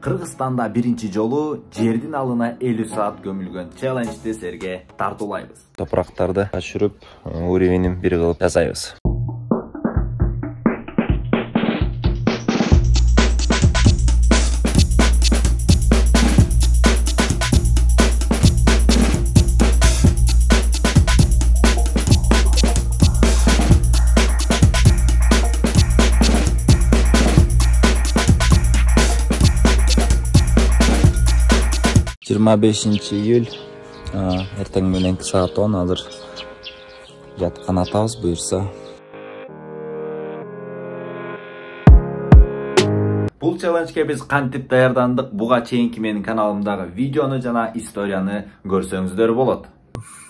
Кыргызстанда биринчи жолу жердин алына 50 саат көмүлгөн челленджди силерге тартуулайбыз. Топурактарды өчүрүп, уровенин бир кылып жасайбыз. июль эртең мененки саат 10 азыр жаткан атабыз буюрса. Бул челленджге биз кантип даярдандык, буга чейинки менин каналымдагы видеону жана историяны көрсөңүздөр болот.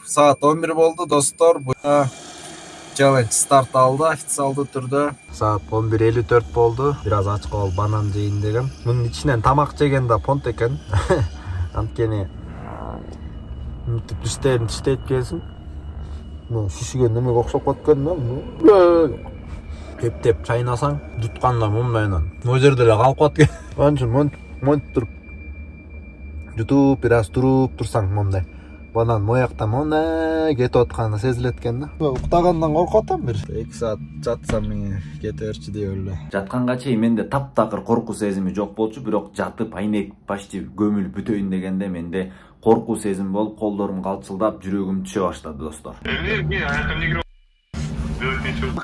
Saat 11 болду достор. Челлендж старт алды официалдуу түрдө. Saat 11:54 болду. Бираз ач калып банан жейин дегем. Мунун ичинен тамак жеген да понт экен. Анткени тиштейт келсин. Шишиген немеге окшоп кеткен да. Теп чайнасаң, тутканда мындайынан. О жерде эле калып калат. Анчы монтуп жутуп, бираз туруп турсаң мындай. Банан моякта мына кетип атканы сезилет экен да. Уктагандан коркуп атам бир. 2 саат жатсам мен кете берчи деп эле. Жатканга чейин менде таптакыр коркуу сезими жок болчу, бирок жатып айнек почти көмүл бүтөйүн дегенде менде коркуу сезим болуп, колдорум калчылдап, жүрөгүм түшө баштады достор.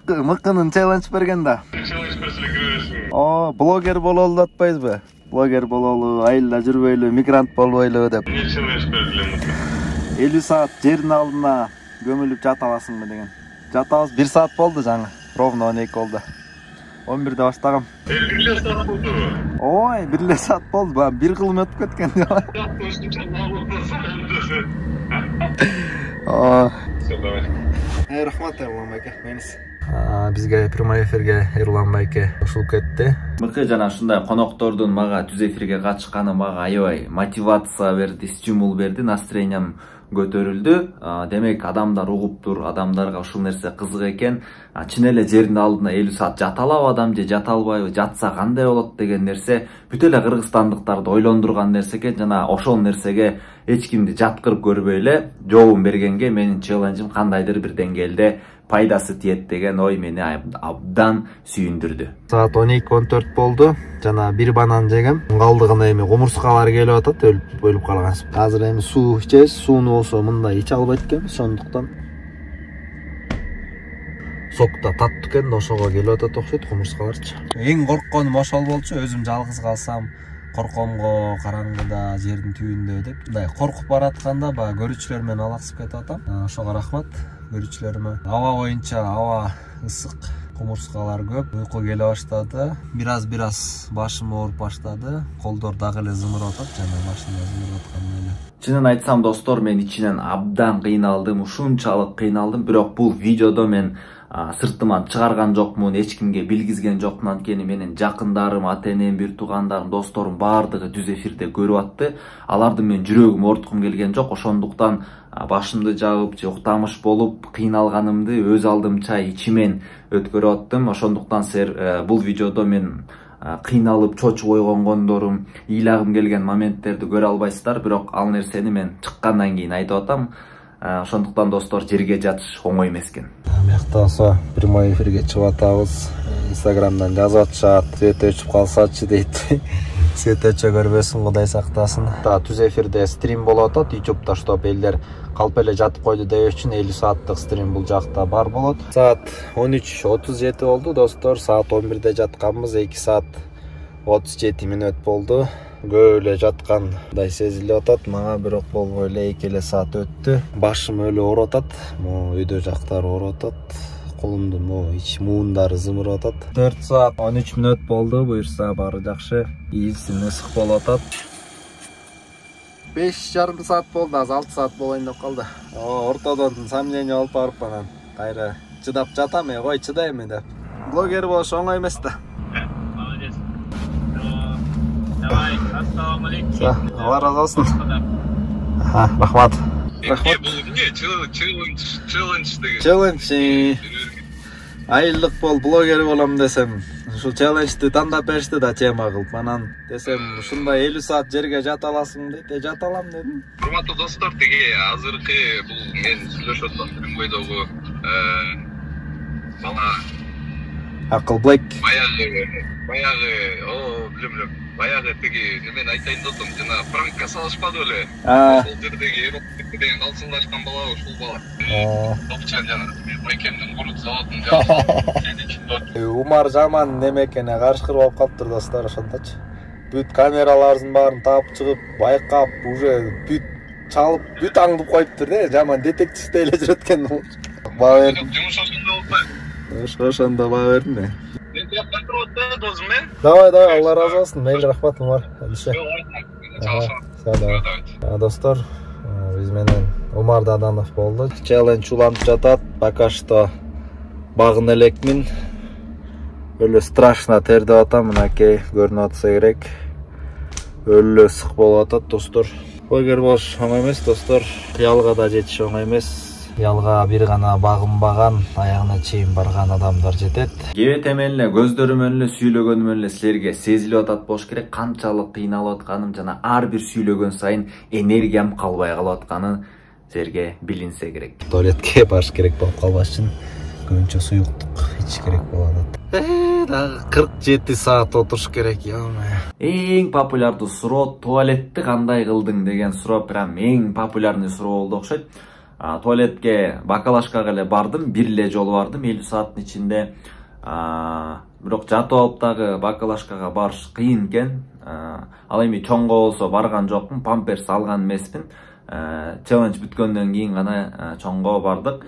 Мыкынын челлендж берген да. Челлендж берсең О, блогер бололу деп атпайбызбы? Блогер бололу, айылда жүрбөйлү, мигрант болбойлу деп. Не челлендж бердилер? 50 саат жердин алдына көмүлүп жата аласыңбы деген. Жатабыз 1 саат болду жаңы. Ровно 12 болду. 11'de баштагам. 1 саат болду. Ой, 1 саат болду. Ба 1 кылым өтүп кеткен деп. Рахмат Эрлан байке. Бизге прямой эфирге Эрлан байке кошулуп кетти. Мыкы жана ушундай коноктордун мага түз эфирге катышканы мага аябай мотивация берди, стимул берди, настроениям көтөрүлдү. Демек адамдар угуптур, адамдарга ушул нерсе кызык экен. Чын эле жердин алдына 50 саат жата алабы адам же жата албайбы, жатса кандай болот деген нерсе бүт эле кыргызстандыктарды ойлондурган нерсе экен. Жана ошол нерсеге эч кимди жаткырып көрбөй эле жообун бергенге менин челленджим кандайдыр бир деңгээлде пайдасы тиет деген ой мени абдан сүйүндүрдү. Saat 12:14 болду. Жана бир банан жегем. Калдыгына эми кумурскалар келип атат, өлүп калган. Азыр эми суу ичебиз. Сууну болсо мындай иче албайт экенбиз, ошондуктан сокта таттуу экен, ошого келип атат окшойт кумурскаларчы. Эң коркконум ошол болчу, өзүм жалгыз калсам коркомго, караңгыда, жердин түбүндө деп. Мындай коркуп баратканда баягы көрүүчүлөр менен алаксып кетип атам. Ошого рахмат көрүүчүлөрүмө. Аба боюнча аба ысык, кумурскалар көп, уйку келе баштады. Бираз башым ооруп баштады. Колдор дагы эле зымырап атат, жана башымда зымырап аткан эле. Чынын айтсам достор, мен ичинен абдан кыйналдым, ушунчалык кыйналдым, бирок бул видеодо мен сыртыман чыгарган жокмун, эч кимге билгизген жокмун. Анткени менин жакындарым, ата-энем, бир туугандарым, досторум баардыгы түз эфирде көрүп атты. Аларды мен жүрөгүм ооруткум келген жок. Ошондуктан башымды жабып же уктамыш болуп кыйналганымды өз алдымча ичимен өткөрүп аттым. Ошондуктан силер бул видеодо мен кыйналып чочуп ойгонгондорум, ыйлагым келген моменттерди көрө албайсыздар, бирок ал нерсени мен чыккандан кийин айтып атам. Ошондуктан достор, жерге жатыш оңой эмес экен. Мякта болсо прямой эфирге чыгып атабыз. Инстаграмдан жазып атышат, свет өчүп калсачы дейт. Свет өчө көрбөсүн, Кудай сактасын. Түз эфирде стрим болуп атат YouTube'да, чтоб элдер калп эле жатып койду дебеш үчүн 50 сааттык стрим бул жакта бар болот. Saat 13:37 болду достор. Saat 11'de жатканбыз, 2 саат 37 мүнөт болду. Көп эле жаткандай сезилип атат. Мага бирок болбой эле 2 саат өттү. Башым өлө ооруп атат. Өйдө жактары ооруп атат. Колумдун ич муундары зымырап атат. 4 саат 13 мүнөт болду. Буюрса баары жакшы. Ийилсин, ысык болуп атат. 5,5 саат болду, азыр 6 саат болоюн деп калды. Ортодон сомнение алып барып анан кайра чыдап жатам, кой чыдайм деп. Блогер болуш оңой эмес да. Молодец. Давай, ассаламу алейкум. Allah razı olsun. Rahmat. Rahmat. Bu ne? Challenge. Challenge. айылдык бол, блогер болом десем, ушул челленджди тандап беришти да тема кылып. Анан десем, ушундай 50 саат жерге жата аласың дейт. Жата алам дедим. Урматтуу достор, тиги азыркы бул мен сүйлөшүп отурган бойдогу бала Акыл Блэк. Билем. Баягы тиги мен айтайын дедим, жана пранкка салышпады беле. Ошол жердеги эроптик деген алсыңдашкан бала ушул бала. Топчан жана Майкемдин курут заводун Умар жаман немекене карышкыр болуп калыптыр достор, ошондочу. Бүт камераларыбыздын баарын таап чыгып, байкап, уже бүт чалып, бүт аңдып коюптур да, жаман детективдей эле жүрөт экен. Баа бердим. жумуш ошондо болбойбу. Ошондо баа бердим да. Мен тияктан туруп атты досум мен. Давай, Алла разы болсун. Мейли рахмат Умар. Достор, биз менен Умар Даданов болду. Челлендж улантып жатат. Пока что багын элекмин. Өлө страшно тердеп атам, мынакей көрүнүп атса керек. Өлө ысык болуп атат достор. Блогер болуш оңой эмес достор. Кыялга да жетиш оңой эмес. Ялга бир гана багынбаган, аягына чейин барган адамдар жетет. Кебетем эле, көздөрүм эле, сүйлөгөнүм эле силерге сезилип атат болуш керек. Канчалык кыйналып атканым жана ар бир сүйлөгөн сайын энергиям калбай калып атканы силерге билинсе керек. Туалетке барыш керек болуп калбаш үчүн көбүнчө суюктук ич керек болот. Дагы 47 саат отуруш керек, яма. Эң популярдуу суроо туалетти кандай кылдың деген суроо прям эң популярный суроо болду окшойт. Туалетке бакалашкага эле бардым, бир эле жолу бардым 50 сааттын ичинде. Бирок жатып алып дагы бакалашкага барыш кыйын экен. Ал эми чоңго болсо барган жокмун, памперс алган эмеспин. Челлендж бүткөндөн кийин гана чоңго бардык.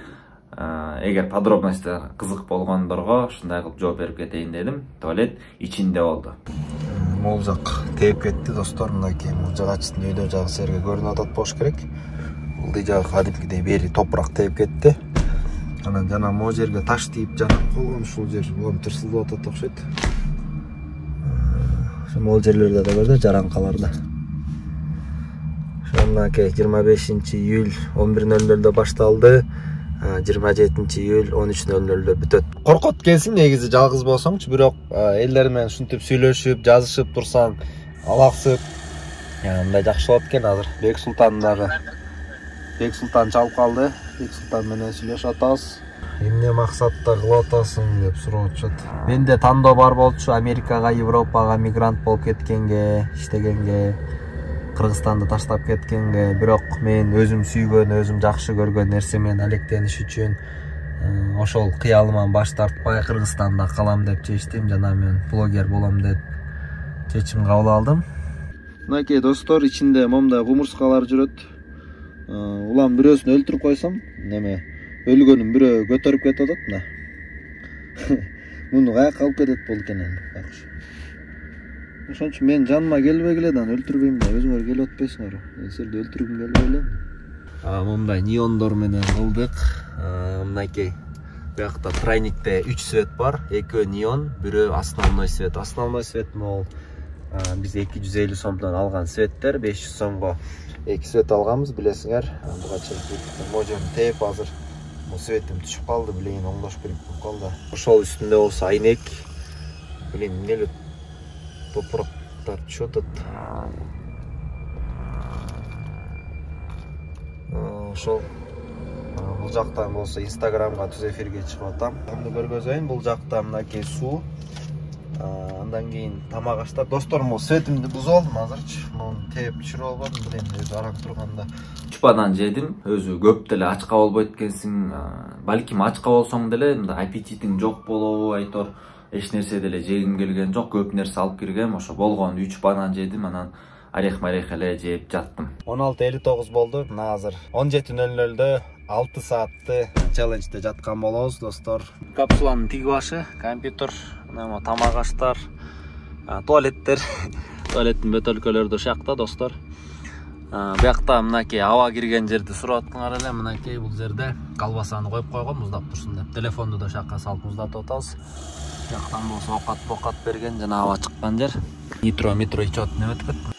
Эгер подробностьтер кызык болгондорго ушундай кылып жооп берип кетейин дедим. Туалет ичинде болду. Могул жак тээп кетти достор, мынакей жагачтын өйдө жагы силерге көрүнүп атат болуш керек. Бул жагы кадимкидей бери топурак тээп кетти. Анан жана могу жерге таш тийип жанып койгон, ушул жер улам тырсылдап атат окшойт. Могул жерлерде да бар да, жараңкаларда. Мынакей 25 июль 11:00 башталды. 27 июль 13:00 бүтөт. Коркот келсин негизи жалгыз болсоңчу, бирок элдер менен ушинтип сүйлөшүп, жазышып турсаң, алаксып, мындай жакшы болот экен азыр. Бек Султан чалып калды. Бек Султан менен сүйлөшүп атабыз. Эмне максатта кылып атасың деп суроочут. Менде тандоо бар болчу, Америкага, Европага мигрант болуп кеткенге, иштегенге, Кыргызстанды таштап кеткенге, бирок мен өзүм сүйгөн, өзүм жакшы көргөн нерсе менен алектениш үчүн ошол кыялыман баш тартпай Кыргызстанда калам деп чечтим, жана мен блогер болом деп чечим кабыл алдым. Мынакей достор, ичинде момундай кумурскалар жүрөт. Улам бирөөсүн өлтүрүп койсом, неме өлгөнүн бирөө көтөрүп кетип атат мына. Муну каяка алып кетет болду экен эми. Ошон үчүн мен жаныма келбегиле да өлтүрбөйм да, өзүңөр келип атпайсыңар. Силерди өлтүргүм келбей эле. Момундай неондор менен кылдык. Мынакей биякта тройникте 3 свет бар. Экөө неон, бирөө основной свет. Основной свет могул биз 250 сомдон алган светтер, 500 сомго 2 свет алганбыз, билесиңер. Буга чейин можем тээп азыр. Бул светим түшүп калды, билейин оңдош керек болуп калды. Ошол үстүндө болсо айнек. Билейин эмне топурактар түшүп атат. Ошол бул жактан болсо Инстаграмга түз эфирге чыгып атам. Аны көргөзөйүн. Бул жакта мынакей суу. Андан кийин тамак аштар. Достор, могу светимди бузуп алдым азырчы. Муну тээп түшүрүп албадым, билейин өзү араң турганда. 3 банан жедим. Өзү көп деле ачка болбойт экенсиң. Балким ачка болсоң деле мындай аппетитиң жок болобу, айтор. Эч нерсе деле жегим келген жок, көп нерсе алып киргем. Ошо болгон 3 банан жедим, анан арех-марех эле жеп жаттым. 16:59 болду. Мына азыр 17:00 6 саатты челленджде жаткан болобуз, достор. Капсуланын тиги башы, компьютер, тамак аштар, туалеттер. Туалеттин бөтөлкөлөрү да ошакта, достор. Биякта мынакей аба кирген жерди сурап аткандар эле, мынакей бул жерде колбасаны коюп койгон муздап турсун деп. Телефонду да ошакка салып муздатып атабыз. Жактан болсо окат берген жана аба чыккан жер. Метро ичип атып неметип кетти.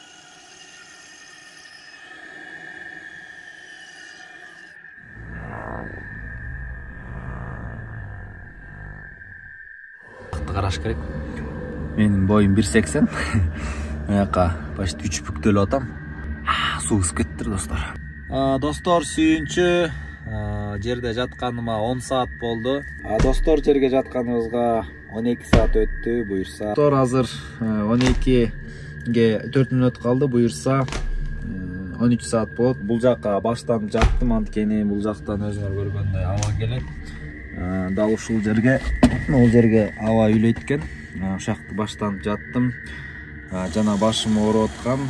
караш керек. Менин боюм 1.80. Маяка почти 3 бүктөлүп атам. Суу ысып кетти достор. Достор, сүйүнчү жерде жатканыма 10 саат болду. Достор, жерге жатканыбызга 12 саат өттү, буюрса. Достор, азыр 12ге 4 мүнөт калды, буюрса 13 саат болот. Бул жакка баштан жаттым, анткени бул жактан өзүңөр көргөндөй аба келет. Дал ушул жерге аба үйлөйт экен. Ошакты баштан жаттым. Жана башым ооруп аткан.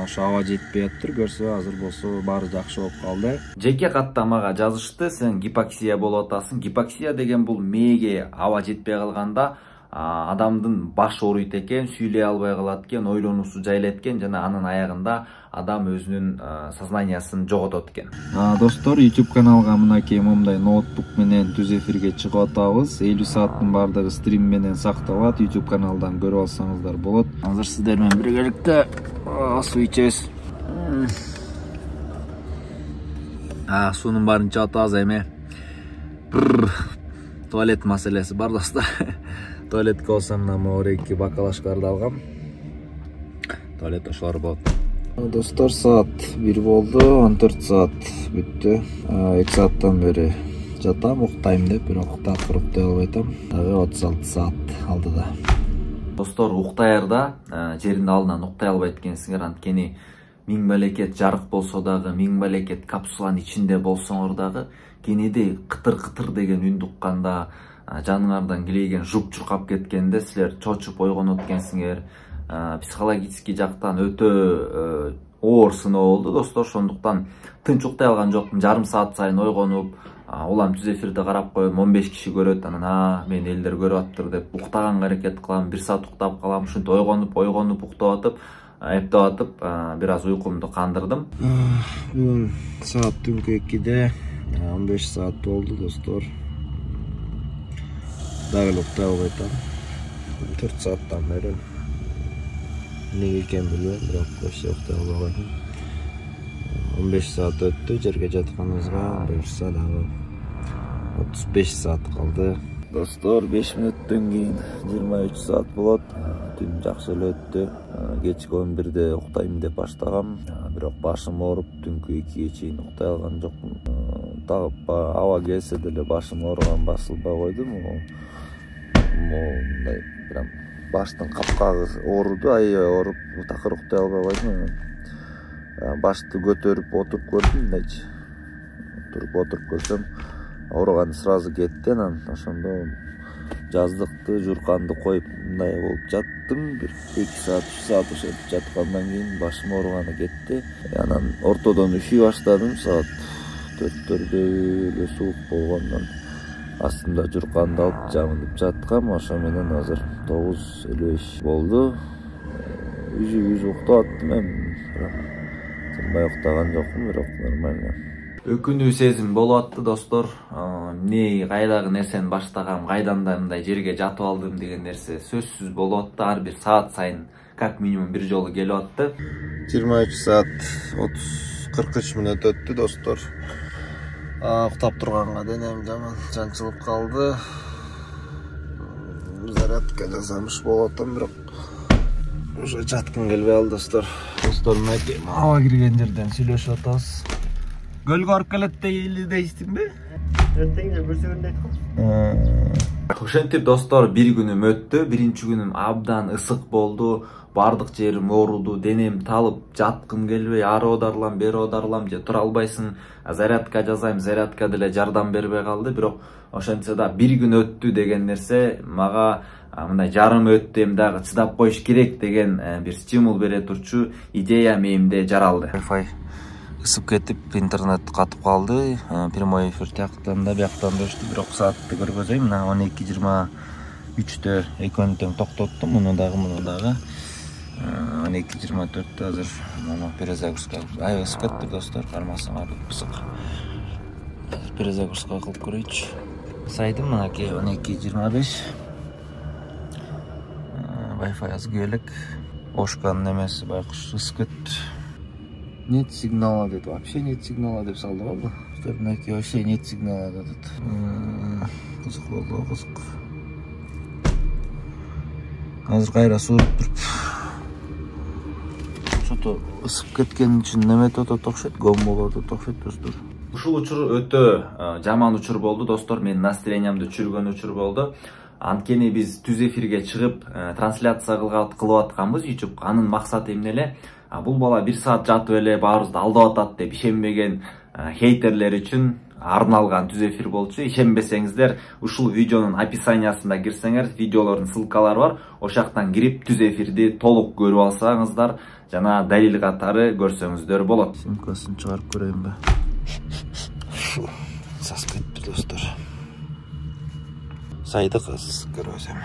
Ошо аба жетпей атыр. Көрсө азыр болсо баары жакшы болуп калды. Жеке катта мага жазышты, сен гипоксия болуп атасың. Гипоксия деген бул мээге аба жетпей калганда адамдын баш ооруйт экен, сүйлөй албай калат экен, ойлонуусу жайылат экен жана анын аягында адам өзүнүн сознаниясын жоготот экен. Достор, YouTube каналга мынакей момундай ноутбук менен түз эфирге чыгып атабыз. 50 сааттын бардыгы стрим менен сакталат. YouTube каналдан көрүп алсаңыздар болот. Азыр сиздер менен биргеликте суу ичебиз. Суунун баарын чыгып атабыз эми. Туалет маселеси бар достор. Туалетке болсам мына моорейки бакалашкарды алгам. Туалет ошолор болот. Достор, саат 1 болду, 14 саат бүттү. 2 сааттан бери жатам, уктайм деп, бирок такыр уктай албай атам. Дагы 36 саат алдыда. Достор, уктаярда жердин алдынан уктай албайт экенсиңер, анткени миң балекет жарык болсо дагы, миң балекет капсуланын ичинде болсоңор дагы, кенеде кытыр-кытыр деген үндү укканда, жаныңардан килейген жуп чуркап кеткенде силер чочуп ойгонот экенсиңер. Психологический жактан өтө оор сыноо болду достор. Ошондуктан тынч уктай алган жокмун. Жарым саат сайын ойгонуп, улам түз эфирде карап коем, 15 киши көрөт, анан мени элдер көрүп аптыр деп уктаганга аракет кылам, 1 саат уктап калам. Ушинтип ойгонуп уктап атып, эптеп атып, бир аз уйкумду кандырдым. Бүгүн саат түнкү 2-де 15 саат болду достор. Дагы уктай албай атам. 4 сааттан бери неге екенин билбейм, бирок вообще уктай албай койдум. 15 саат өттү, жерге жатканыбызга буюрса дагы 35 саат калды. Достор, 5 мүнөттөн кийин 23 саат болот. Түн жакшы эле өттү. Кечки 11-де уктайм деп баштагам, бирок башым ооруп түнкү 2-ге чейин уктай алган жокмун. Дагы аба келсе деле башым ооруган басылбай койду. Мындай прям баштын капкагы ооруду, аябай ооруп, такыр уктай албай койдум. Башты көтөрүп отуруп көрдүм, мындайчы. Отуруп көрсөм, ооруганы сразу кетти. Анан ошондо жаздыкты, журканды коюп мындай болуп жаттым. Бир 2 саат, 3 саат ошентип жаткандан кийин башым ооруганы кетти. Анан ортодон üşүй баштадым. Саат 4-төрдө эле суук болгондон астымда журканды алып жамылып жаткам. Ошо менен азыр 9:55 болду. Үзү уктап аттым эми. Тынбай уктаган жокмун, бирок нормально. Өкүнүү сезим болуп атты достор. Эмне кайдагы нерсени баштагам, кайдан да мындай жерге жатып алдым деген нерсе сөзсүз болуп атты. Ар бир саат сайын как минимум бир жолу келип атты. 23 саат 43 мүнөт өттү достор. Уктап турганга денем жаман жанчылып калды. Зарядка жасамыш болуп атам, бирок уже жаткым келбей алды достор. Достор, мынакей аба кирген жерден сүйлөшүп атабыз. Гөлгө барып келет дейсиңби? Эртең бир секунд айткам. Ошентип достор, бир күнүм өттү. Биринчи күнүм абдан ысык болду. Бардык жерим ооруду, денем талып, жаткым келбей, ары оодарылам, бери оодарылам, же тура албайсың. Зарядка жасайм, зарядка деле жардам бербей калды. Бирок ошентсе да бир күн өттү деген нерсе мага мындай жарым өттү, эми дагы чыдап коюш керек деген бир стимул бере турчу идея мээмде жаралды. Wi-Fi ысып кетип, интернет катып калды. Прямой эфир тияктан да бияктан да өчтү, бирок саатты көргөзөйм. Мына 12:23-тө экөөнү тең токтоттум, муну дагы. 12:24-тө азыр муну перезагрузка. Аябай ысып кетти достор, кармасаңар ысык. Перезагрузка кылып көрөйчү. Сайтым мынакей 12:25. Wi-Fi аз күйелек. Ошканын эмеси байкуш ысып кетти. Нет сигнала dedi. Вообще нет сигнала деп салды ғой бұл. Мынакей вообще нет сигнала dedi. Кызык болду, кызык. Азыр кайра сууруп туруп. Что-то ысып кеткен үчүн неме өтөт окшойт, гом болот окшойт достор. Ушул учур өтө жаман учур болду достор. Менин настроениямды түшүргөн учур болду. Анткени биз түз эфирге чыгып трансляция кылып атканбыз YouTube. Анын максаты эмне эле? Бул бала 1 саат жатып эле баарыбызды алдап атат деп ишенбеген хейтерлер үчүн арналган түз эфир болчу. Ишенбесеңиздер, ушул видеонун описаниясында кирсеңер, видеолордун ссылкалары бар. Ошол жактан кирип түз эфирди толук көрүп алсаңыздар, жана далил катары көрсөңүздөр болот. Симкасын чыгарып көрөйүнбү? Сасып кетти достор. Сайды кыз көрөсөм.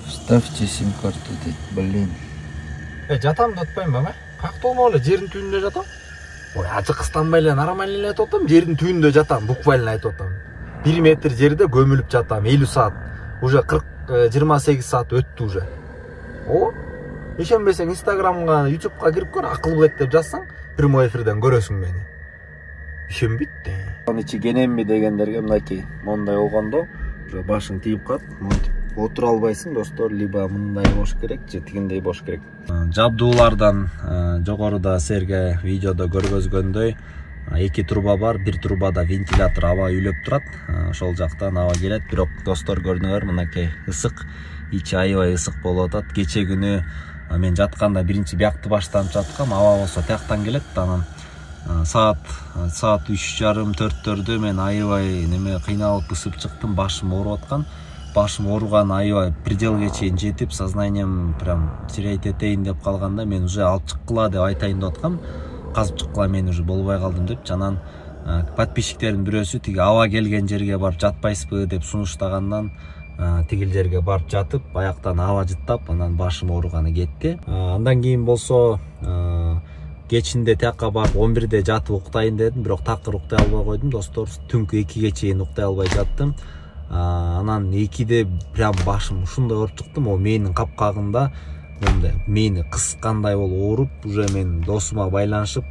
Ставьте сим-карту дейт, блин. Жатам да отпайм ба? Каякта болмок эле жердин түбүндө жатам. Ой, ажыкыстанбай эле нормально эле айтып атам, жердин түбүндө жатам, буквально айтып атам. 1 метр жерде көмүлүп жатам, 50 саат. Уже 28 саат өттү уже. О, ишенбесең Instagramга, YouTubeга кирип көр, Акылбек деп жазсаң, прямой эфирден көрөсүң мени. Ишенбейт да. Аны ичи кенемби дегендерге мынакей, мондай болгондо уже башың тийип калат, монтип отура албайсың достор, либо мындай болуш керек, же тигиндей болуш керек. Жабдуулардан жогоруда силерге видеодо көргөзгөндөй 2 труба бар, 1 трубада вентилятор аба үйлөп турат. Ошол жактан аба келет, бирок достор көрдүңөр, мынакей ысык, ичи аябай ысык болуп атат. Кече күнү мен жатканда биринчи биякты баштанып жаткам, аба болсо тияктан келет, анан саат 3:30-4-төрдө мен аябай неме кыйналып ысып чыктым, башым ооруп аткан. Башым ооруган аябай пределге чейин жетип, сознанием прям терять этейин деп калганда мен уже алып чыккыла деп айтайын деп аткам. Казып чыккыла мен уже болбой калдым деп, жанан подписчиктердин бирөөсү тиги аба келген жерге барып жатпайсызбы деп сунуштагандан тигил жерге барып жатып, аяктан аба жыттап, анан башым ооруганы кетти. Андан кийин болсо кечинде тиякка барып 11-де жатып уктайын дедим, бирок такыр уктай албай койдум достор. Түнкү 2-ге чейин уктай албай жаттым. Анан 2-де прям башым ушундай ооруп чыкты, о мээнин капкагында мындай мээни кыскандай болуп ооруп, уже мен досума байланышып,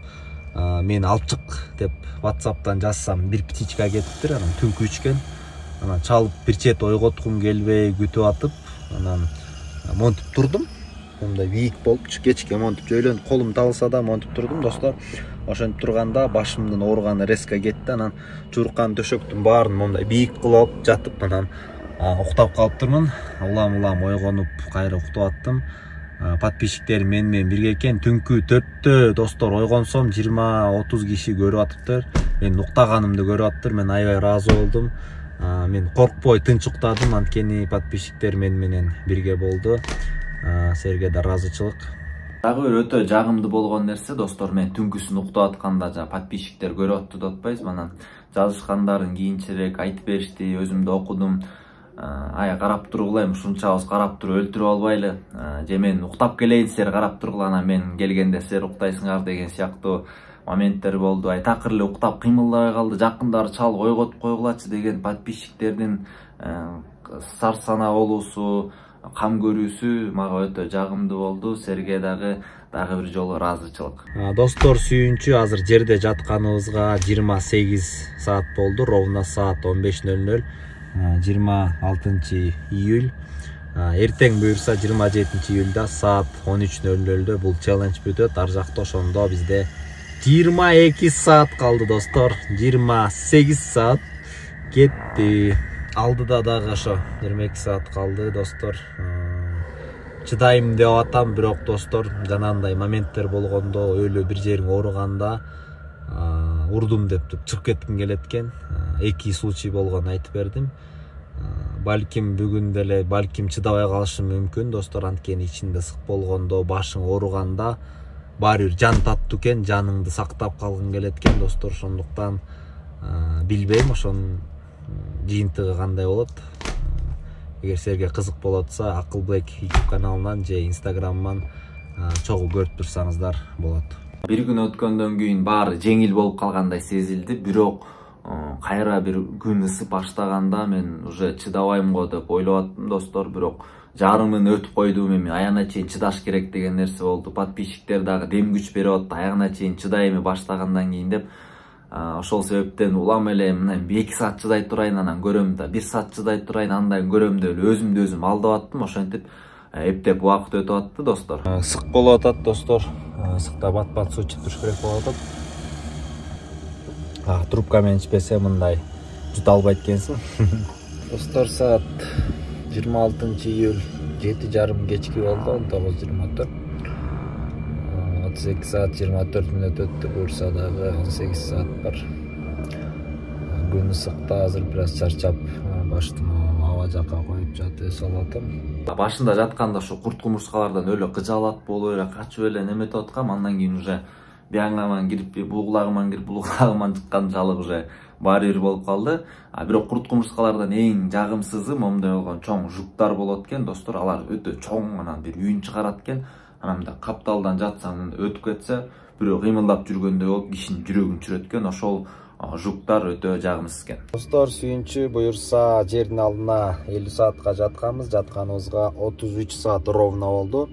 мени алып чык деп WhatsApp'тан жазсам, бир птичка кетиптир, анан түнкү 3 анан чалып бир чет ойготкум келбей күтүп атып, анан монтип турдум. Мындай бийик болуп, кечке монтип жөйлөнүп, колум табылса да монтип турдум достор. Ошентип турганда башымдын ооруганы резко кетти, анан жууркан төшөктүн баарын мындай бийик кылып жатып, анан уктап калыптырмын. Улам ойгонуп кайра уктап аттым. Подписчиктерим менен бирге экен. Түнкү 4-тө достор ойгонсом 20-30 киши көрүп атыптыр. Мен уктаганымды көрүп атыптыр. Мен аябай ыраазы болдум. Мен коркпой тынч уктадым, анткени подписчиктер менен бирге болду. Силерге да ыраазычылык. Дагы бир өтө жагымдуу болгон нерсе достор, мен түнкүсүн уктап атканда жана подписчиктер көрүп атты деп атпайсызбы, анан жазышкандарын кийинчерээк айтып беришти, өзүм да окудум. Ай карап тургулайм, ушунчабыз карап туруп өлтүрүп албайлы, же мен уктап келейин силер карап тургула, анан мен келгенде силер уктайсыңар деген сыяктуу моменттер болду. Ай такыр эле уктап кыймылдабай калды, жакындары чалып ойготуп койгулачы деген подписчиктердин сар сана болуусу, кам көрүүсү мага өтө жагымдуу болду. Силерге дагы бир жолу ыраазычылык. Достор сүйүнчү, азыр жерде жатканыбызга 28 саат болду, ровно саат 15:00. 26 июль. Эртең буюрса 27 июльда саат 13:00 бул челлендж бүтөт. Ар жакта ошондо бизде 22 саат калды достор. 28 саат кетти. Алдыда дагы ошо 22 саат калды достор. Чыдайм деп атам, бирок достор жанагындай моменттер болгондо, өлө бир жериң ооруганда урдум деп чыгып кетким келет экен. 2 случай болгон айтып бердим. Балким бүгүн деле балким чыдабай калышым мүмкүн достор, анткени ичинде сык болгондо, башың ооруганда баары бир жан таттуу экен, жаныңды сактап калгың келет экен достор. Ошондуктан билбейм ошонун жыйынтыгы кандай болот. Эгер силерге кызык болуп атса, Акылбек YouTube каналынан же Instagram'дан чогуу көрүп турсаңыздар болот. Бир күн өткөндөн кийин баары жеңил болуп калгандай сезилди, бирок кайра бир күн ысып баштаганда мен уже чыдабайм го деп ойлоп аттым достор, бирок жарымын өтүп койдум, эми аягына чейин чыдаш керек деген нерсе болду. Подписчиктер дагы дем күч берип атты, аягына чейин чыдайм баштагандан кийин деп. Ошол себептен улам эле мына 2 саат чыдай турайын, анан көрөм да 1 саат чыдай турайын, андан көрөм деп өзүмдү өзүм алдап аттым. Ошентип эптеп убакыт өтүп атты достор. Сык болуп атат достор. Сыкта бат-бат суу чыгып туруш керек болуп атат. Трубка менен ичпесе мындай жута албайт экенсиң. Достор, саат 26-июль 7:30 кечки болду, 19:24. 32 saat 24 minut öttü. Bursa dagы 18 saat бар. Күн ысыкта, азыр бир аз чарчап, баштымы аба жакка коюп жатып салатым. Башында жатканда ушу курт кумурскалардан өлө кыжалат болуп эле качып эле неметип аткам. Андан кийин уже бияңаман кирип, булуглагыман кирип, булуглагыман чыккан жалык уже баары бир болуп калды. Бирок курт кумурскалардан эң жагымсызы момундай болгон чоң жуктар болот экен достор. Алар өтө чоң, анан бир үйүн чыгарат экен. Анамда капталдан жатсаң өтүп кетсе, бирөө кыймылдап жүргөндөй болуп кишинин жүрөгүн чүрөткөн. Ошол жуктар өтө жагымсыз экен. Достор, сүйүнчү буюрса жердин алдына 50 саатка жатканбыз. Жатканыбызга 33 саат ровно болду.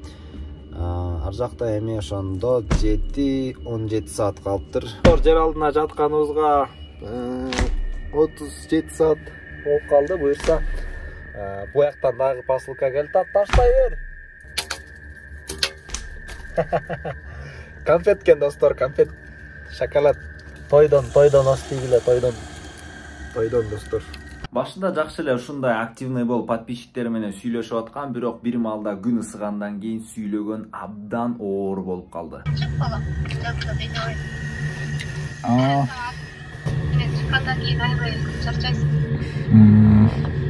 Ар жакта эми ошондо 17 саат калыптыр. Жер алдына жатканыбызга 37 саат болуп калды. Буюрса бу жактан дагы посылка келип таштай бер. Конфет кен достор, конфет, шоколад. Тойдон остыгыле, тойдон достор. Башында жакшы эле ушундай активный болуп подписчиктер менен сүйлөшүп аткан, бирок бир маалда күн ысыгандан кийин сүйлөгөн абдан оор болуп калды. Мен чыккандан кийин аябай чарчайсың.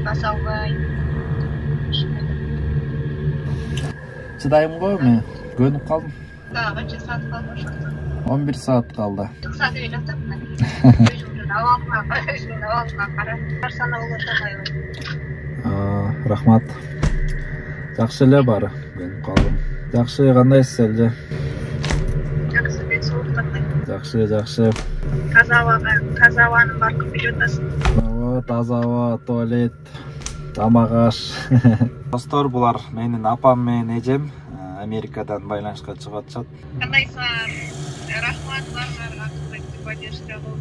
Бас албай. Чыдайм го, мен көнүп калдым. Да, канча саат калды ошондо? 11 саат калды. Саат эле жатам. Авалга карап, барсана болот аябай. Рахмат. Жакшы эле баары, көнүп калдым. Жакшы, кандайсыз эле? Жакшы, мен суук кандай? Жакшы. Таза абаны баркып берип атасың. Таза аба, туалет, тамак аш. Достор, булар менин апам менен эжем Америкадан байланышка чыгып атышат. Кандайсыңар? Рахмат баарыңарга кызматтуу поддержка болуп.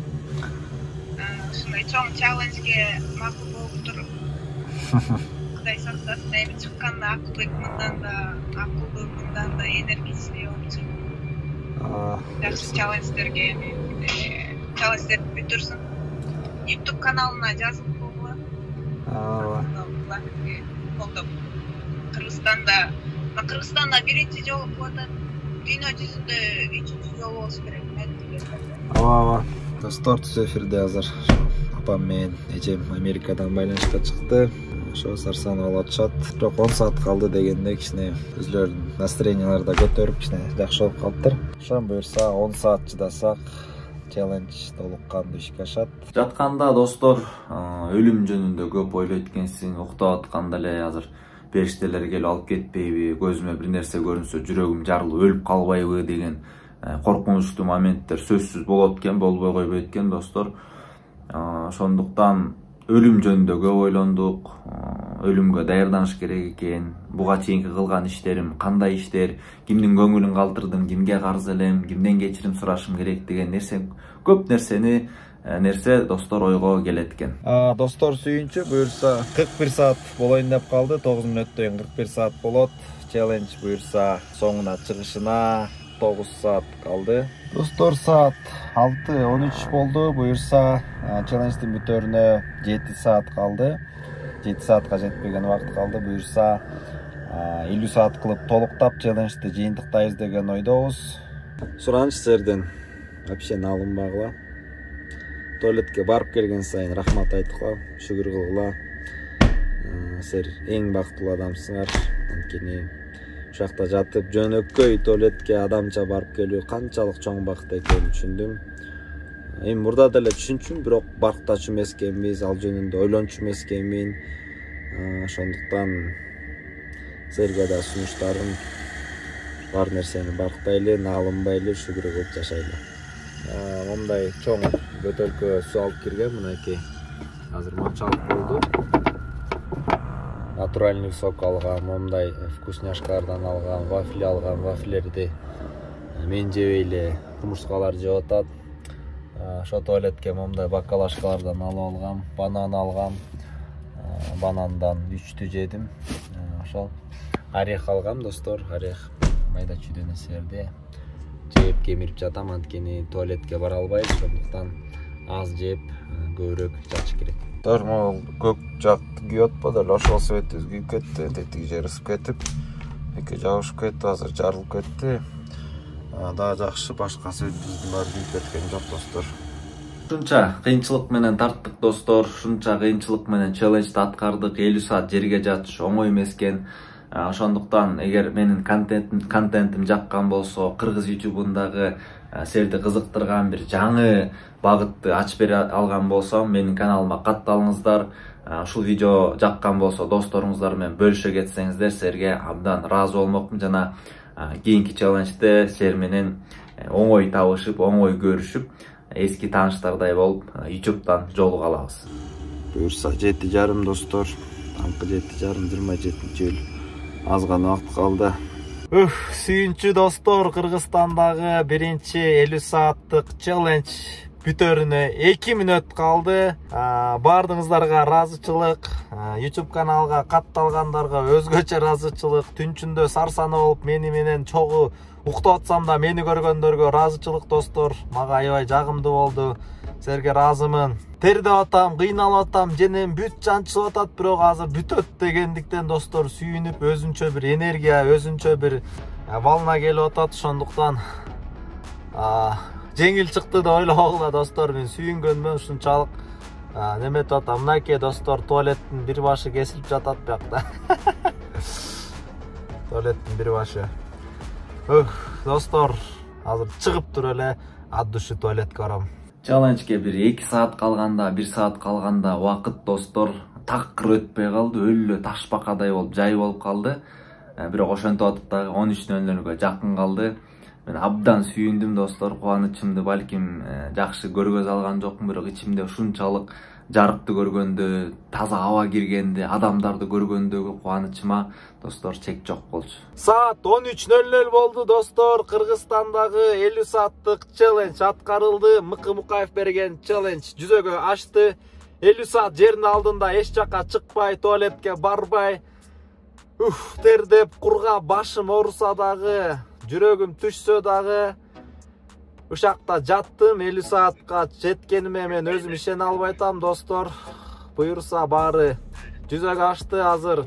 Ушундай чоң челленджге макул болуп туруп. Кудай сактасын, эми чыкканда акылдуу мындан да энергичный болуп чыгып. Жакшы челлендждерге челлендждерди бүтүрсүн. YouTube каналына жазып койгула. Кыргызстанда биринчи жолу болуп атат. Дүйнө жүзүндө 3-чү жолу болуш керек. Ооба. Достор, түз эфирде азыр апам менен эжем Америкадан байланышка чыкты. Ошо сарсанып алып атышат. Бирок 10 саат калды дегенде кичине өзлөрүнүн настроениялары да көтөрүп кичине жакшы болуп калыптыр. Ошон буюрса 10 саат чыдасак челлендж толук кандуу ишке ашат. Жатканда достор, өлүм жөнүндө көп ойлойт экенсиң, уктап атканда эле азыр периштелер келип алып кетпейби, көзүмө бир нерсе көрүнсө жүрөгүм жарылып өлүп калбайбы деген коркунучтуу моменттер сөзсүз болот экен, болбой койбойт экен достор. Ошондуктан өлүм жөнүндө көп ойлондук, өлүмгө даярданыш керек экен, буга чейинки кылган иштерим кандай иштер, кимдин көңүлүн калтырдым, кимге карыз элем, кимден кечирим сурашым керек деген нерсе, көп нерсе достор ойго келет экен. Достор, сүйүнчү буюрса 41 саат болоюн деп калды, 9 мүнөттөн 41 саат болот. Челлендж буюрса соңуна чыгышына 9 саат калды. Достор, саат 6:13 болду. Буюрса челлендждин бүтөрүнө 7 саат калды. 7 саатка жетпеген убакыт калды. Буюрса 50 саат кылып толуктап челленджди жыйынтыктайбыз деген ойдобуз. Сураныч сіздерден вообще алынбагыла. Туалетке барып келген сайын рахмат айткыла, шүгүр кылгыла. Силер эң бактылуу адамсыңар. Анткени ушакта жатып жөнөкөй туалетке адамча барып келүү канчалык чоң бакыт экенин түшүндүм. Эми мурда деле түшүнчүмүн, бирок барктачу эмес экенбиз, ал жөнүндө ойлончу эмес экенмин. Ошондуктан силерге да сунуштарым бар нерсени барктайлы, алынбайлы, шүгүр кылып жашайлы. Мындай чоң бөтөлкө суу алып кирген, мынакей. Азыр мачалык болду. Натуральный сок алган, мындай вкусняшкалардан алган, вафли алган, вафлерди мен жебей эле кумурскалар жеп атат. Ошо туалетке мындай бакалашкалардан алып алгам, банан алгам. Банандан 3-тү жедим. Ошол орех алгам достор. Орех майда чүйдө нерселерди жеп кемирип жатам, анткени туалетке бара албайт, ошондуктан аз жеп көбүрөөк жатыш керек. Могул көк жакты күйүп атпады эле, ошол светибиз күйүп кетти, тетиги жери ысып кетип, эки жабышып кетти, азыр жарылып кетти. Дагы жакшы, башка светибиздин баары күйүп кеткен жок достор. Ушунча кыйынчылык менен тарттык достор, ушунча кыйынчылык менен челленджди аткардык. 50 саат жерге жатыш оңой эмес экен. Ошондуктан эгер менин контентим жаккан болсо, кыргыз YouTube'ундагы силерди кызыктырган бир жаңы багытты ачып бере алган болсом, менин каналыма катталыңыздар. Ушул видео жаккан болсо, досторуңуздар менен бөлүшө кетсеңиздер, силерге абдан ыраазы болмокмун. Жана кийинки челленджде силер менен оңой табышып, оңой көрүшүп, эски тааныштардай болуп YouTube'дан жолуга алабыз. Буюрса 7:30 достор. Таңкы 7:30, 27-июль. Аз гана вакыт калды. Сүйүнчү достор, Кыргызстандагы биринчи 50 сааттык челлендж бүтөрүнө 2 мүнөт калды. Бардыңыздарга ыраазычылык, YouTube каналга катталгандарга өзгөчө ыраазычылык. Түнчүндө сарсана болуп мени менен чогуу уктап атсам да мени көргөндөргө ыраазычылык достор. Мага аябай жагымдуу болду. Силерге ыраазымын. Тердеп атам, кыйналып атам, женем бүт жанчылып атат, бирок азыр бүтөт дегендиктен достор сүйүнүп, өзүнчө бир энергия, өзүнчө бир волна келип атат. Ошондуктан жеңил чыкты деп ойлогула достор. Мен сүйүнгөнмөн ушунчалык. Неметип атам, мынакей достор, туалеттин бир башы кесилип жатат биякта. Туалеттин бир башы. Достор, азыр чыгып туруп эле от души туалетке барам. Челленджге бир 2 саат калганда, 1 саат калганда вакыт достор такыр өтпөй калды, өлү ташбакадай болуп, жай болуп калды. Бирок ошентип атып дагы 13:00 жакын калды. Мен абдан сүйүндүм достор, кубанычымды балким жакшы көргөз алган жокмун, бирок ичимде ушунчалык жарыкты көргөндө, таза аба киргенде, адамдарды көргөндөгү кубанычыма достор чек жок болчу. Саат 13:00 болду достор. Кыргызстандагы 50 сааттык челлендж аткарылды. Мыкы Мукаев берген челлендж жүзөгө ашты. 50 саат жердин алдында эч жака чыкпай, туалетке барбай, тердеп, курга башым ооруса дагы, жүрөгүм түшсө дагы, ушакта жаттым. 50 саатка жеткениме мен өзүм ишене албай атам достор. Буюрса баары жүзөгө ашты азыр.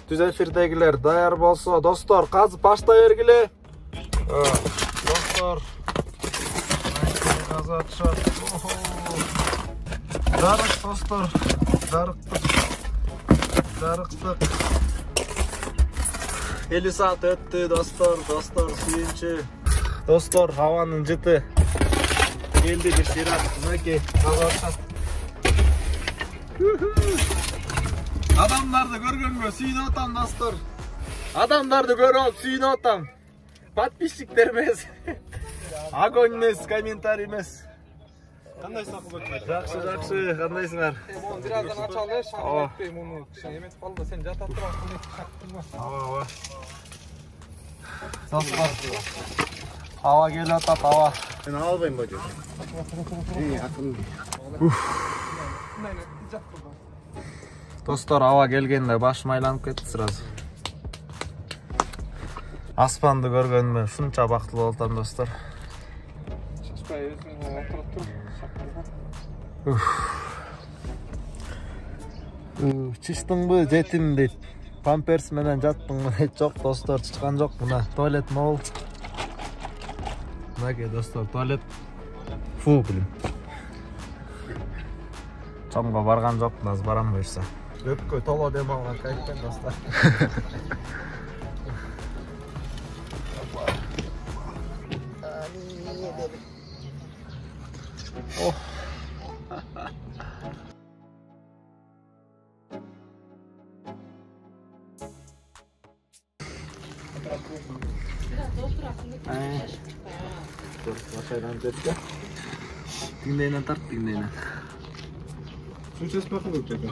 Түз эфирдегилер даяр болсо достор, казып баштай бергиле. Достор, казып атышат. Жарык достор, жарыктык. 50 саат өттү достор, сүйүнчү. Достор, хаванын жыты келди, бир шират, мынакей казып атышат. Адамдарды көргөнгө сүйүнүп атам достор. Адамдарды көрүп сүйүнүп атам. Подписчиктер эмес. Огонь эмес, комментарий эмес. Кандайсың Акылбек? Жакшы, кандайсыңар? Муну бираздан ачалы, шагып кетпей, муну кичине эметип калды, сен жата турасың, шактырма. Ооба. Достор, аба келип атат, аба. Мен албайм божо. Достор, аба келгенде башым айланып кетти сразу. Аспанды көргөнүмө ушунча бактылуу болуп атам достор. Шашпай өзүң отуруп тур, шактырма. Чычтыңбы, жетим дейт. Памперс менен жаттыңбы дейт. Жок достор, чычкан жок. Мына туалет могул. Мынакей достор, туалет. Фу, блин. Чомго барган жокмун, азыр барам буюрса. Өпкө толо дем алган кайфтен достор. Тиңдейинен тарт, тиңдейинен. Сунчасы бакын көп жака.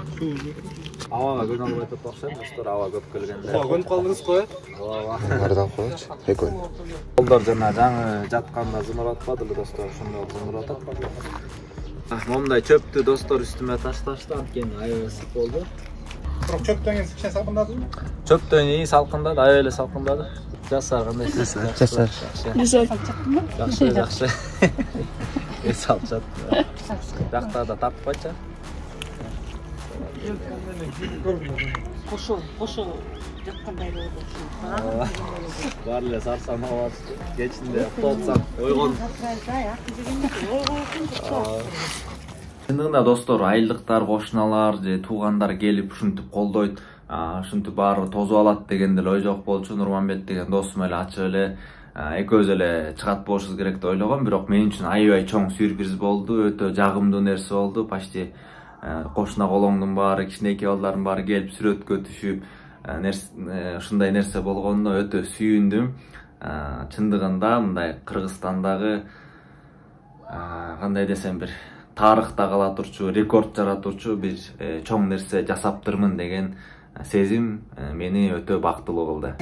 Абага көз албай атат окшойт достор, аба көп келгенде. Көнүп калдыңыз го? Ооба. Бардан койчу. Экөө. Колдор жана жаңы жатканда зымырап атпады эле достор, ошондой зымырап атат. Момундай чөптү достор үстүмө ташташты, анткени аябай ысык болду. Бирок чөптөн кийин кичине салкындадыбы? Чөптөн кийин салкындады, аябай эле салкындады. Жасар кандай? Жасар. Жакшы. Эс алып жатты. Жакта да тартып койчу. Кошо жаткандай болду. Баары эле сарсанып алышты. Кечинде уктап ойгон. Чындыгында достор, айылдыктар, кошуналар же туугандар келип ушинтип колдойт, ушинтип баары тозуп алат деген деле ой жок болчу. Нурманбет деген досум эле ачып эле экөөбүз эле чыгат болушубуз керек деп ойлогом, бирок мен үчүн аябай чоң сюрприз болду, өтө жагымдуу нерсе болду. Почти кошуна колоңдун баары, кичинекей балдардын баары келип сүрөткө түшүп, ушундай нерсе болгонуна өтө сүйүндүм. Чындыгында мындай Кыргызстандагы кандай десем бир тарыхта кала турчу, рекорд жаратуучу бир чоң нерсе жасаптырмын деген сезим мени өтө бактылуу кылды.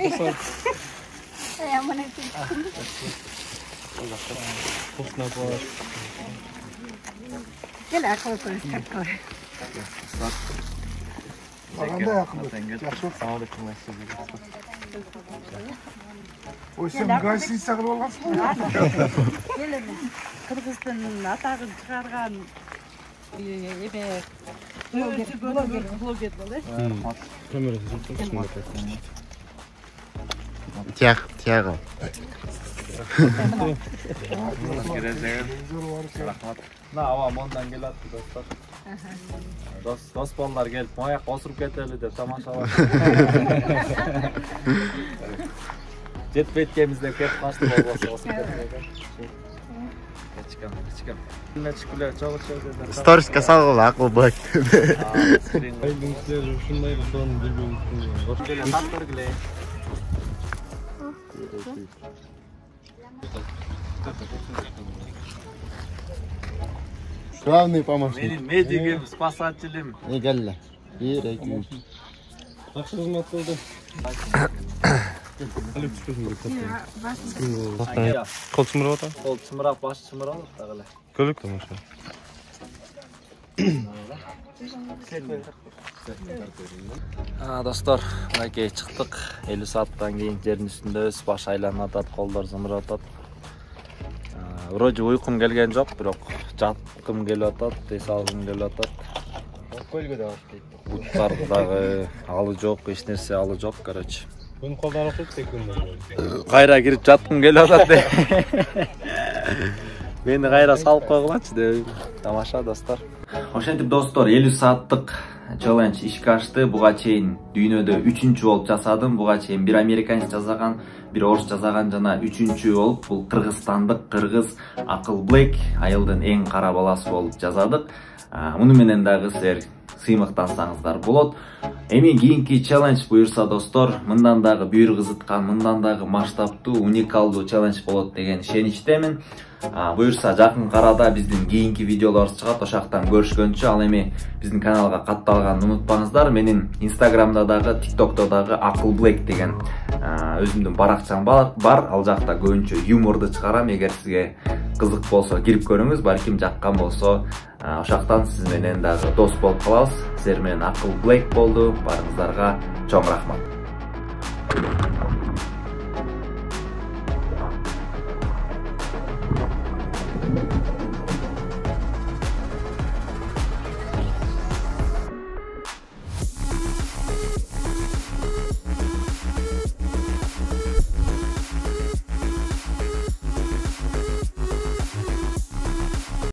Кыргыздын атагын чыгарган эме блогер болду. Тиагы. Авам ондан келат достор. Дос балдар келип, мояк осуруп кетели деп тамашалап. Жетпейткенбизде кетип калышты болбосо осуп кеткен. Чыкам. Мен чыкылып чогуу Сториска салгыла акыл бак. Айдыңыздар ушундай соны билбейм. Кош келе таттыр келе. Главный помощник. Менин медигим, спасателим. Эгелле. 1 2 3. Жакшы кызмат кылды. Кол чымырап атат? Кол чымырап, баш чымырап атат эле. Көлүк тамаша. Достор, мынакей чыктык. 50 сааттан кийин жердин үстүндөбүз, баш айланып атат, колдор зымырап атат. Вроде уйкум келген жок, бирок жаткым келип атат, эс алгым келип атат. Көлгө да барып дейт. Буттардагы алы жок, эч нерсе алы жок, короче. Күн колдон окуп секүндө. Кайра кирип жаткым келип атат де. Мени кайра салып койгулачы деп. Тамаша достор. Ошентип достор, 50 сааттык челлендж ишке ашты. Буга чейин дүйнөдө 3-чү болуп жасадым. Буга чейин бир американец жасаган, бир орус жасаган жана 3-чү болуп бул кыргызстандык кыргыз Акыл Блэк айылдын эң кара баласы болуп жасадык. Муну менен дагы силер сыймыктансаңыздар болот. Эми кийинки челлендж буюрса достор, мындан дагы бүйүр кызыткан, мындан дагы масштабтуу, уникалдуу челлендж болот деген ишеничтемин. Буюрса жакын арада биздин кийинки видеолорубуз чыгат, ошактан көрүшкөнчө. Ал эми биздин каналга катталганды унутпаңыздар. Менин Инстаграмда дагы, ТикТокто дагы Акыл Блэк деген өзүмдүн баракчам бар. Ал жакта көбүнчө юморду чыгарам. Эгер сизге кызык болсо кирип көрүңүз, балким жаккан болсо ошактан сиз менен дагы дос болуп калабыз. Силер менен Акыл Блэк болду. Барыңыздарга чоң рахмат.